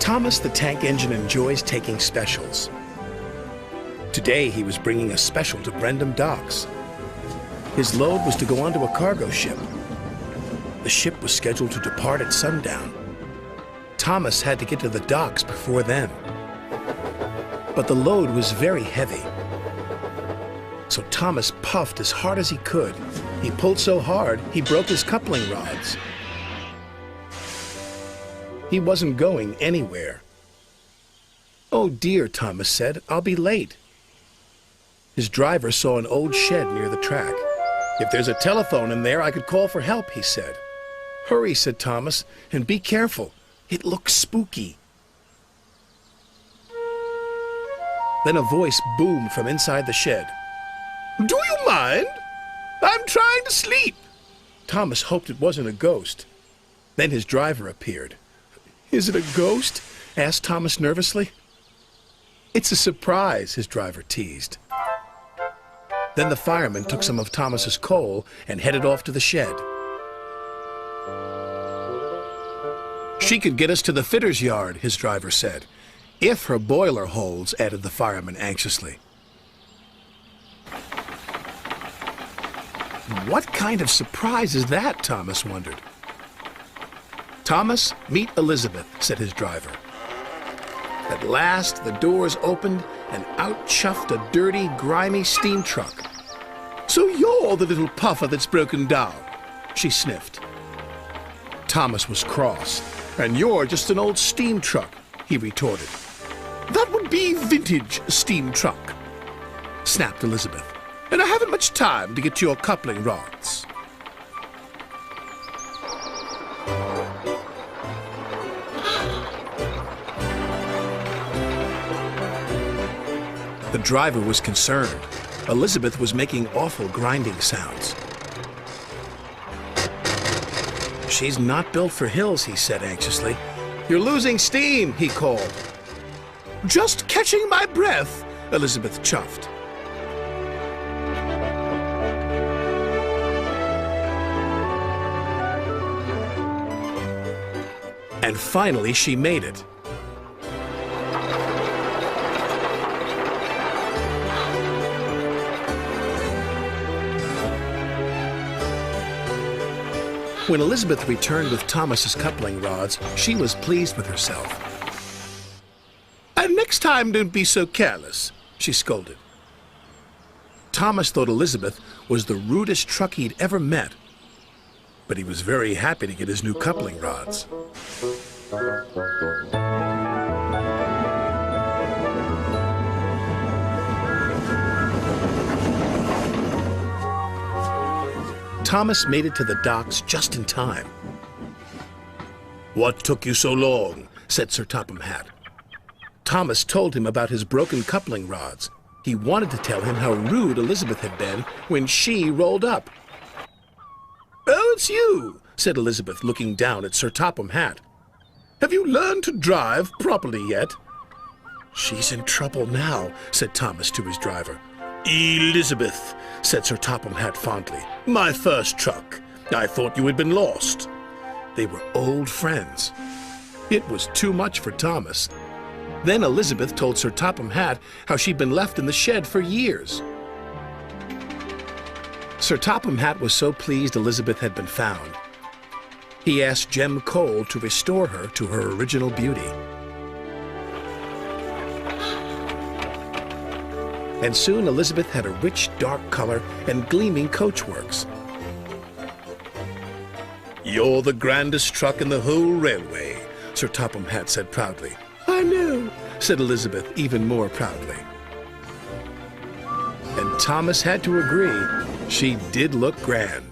Thomas the Tank Engine enjoys taking specials. Today he was bringing a special to Brendam Docks. His load was to go onto a cargo ship. The ship was scheduled to depart at sundown. Thomas had to get to the docks before then. But the load was very heavy. So Thomas puffed as hard as he could. He pulled so hard, he broke his coupling rods. He wasn't going anywhere. "Oh dear," Thomas said, "I'll be late." His driver saw an old shed near the track. "If there's a telephone in there, I could call for help," he said. "Hurry," said Thomas, "and be careful. It looks spooky." Then a voice boomed from inside the shed. "Do you mind? I'm trying to sleep." Thomas hoped it wasn't a ghost. Then his driver appeared. "Is it a ghost?" asked Thomas nervously. "It's a surprise," his driver teased. Then the fireman took some of Thomas's coal and headed off to the shed. "She could get us to the fitter's yard," his driver said. "If her boiler holds," added the fireman anxiously. What kind of surprise is that, Thomas wondered. "Thomas, meet Elizabeth," said his driver. At last the doors opened and out chuffed a dirty, grimy steam truck. "So you're the little puffer that's broken down," she sniffed. Thomas was cross. "And you're just an old steam truck," he retorted. "That would be vintage steam truck," snapped Elizabeth. "And I haven't much time to get to your coupling rods." The driver was concerned. Elizabeth was making awful grinding sounds. "She's not built for hills," he said anxiously. "You're losing steam," he called. "Just catching my breath," Elizabeth chuffed. And finally she made it. When Elizabeth returned with Thomas's coupling rods, she was pleased with herself. "And next time don't be so careless," she scolded. Thomas thought Elizabeth was the rudest truck he'd ever met, but he was very happy to get his new coupling rods. Thomas made it to the docks just in time. "What took you so long?" said Sir Topham Hatt. Thomas told him about his broken coupling rods. He wanted to tell him how rude Elizabeth had been when she rolled up. "Oh, it's you," said Elizabeth, looking down at Sir Topham Hatt. "Have you learned to drive properly yet?" "She's in trouble now," said Thomas to his driver. "Elizabeth," said Sir Topham Hatt fondly. "My first truck. I thought you had been lost." They were old friends. It was too much for Thomas. Then Elizabeth told Sir Topham Hatt how she'd been left in the shed for years. Sir Topham Hatt was so pleased Elizabeth had been found. He asked Jem Cole to restore her to her original beauty. And soon Elizabeth had a rich, dark color and gleaming coachworks. "You're the grandest truck in the whole railway," Sir Topham Hatt said proudly. "I know," said Elizabeth even more proudly. And Thomas had to agree. She did look grand.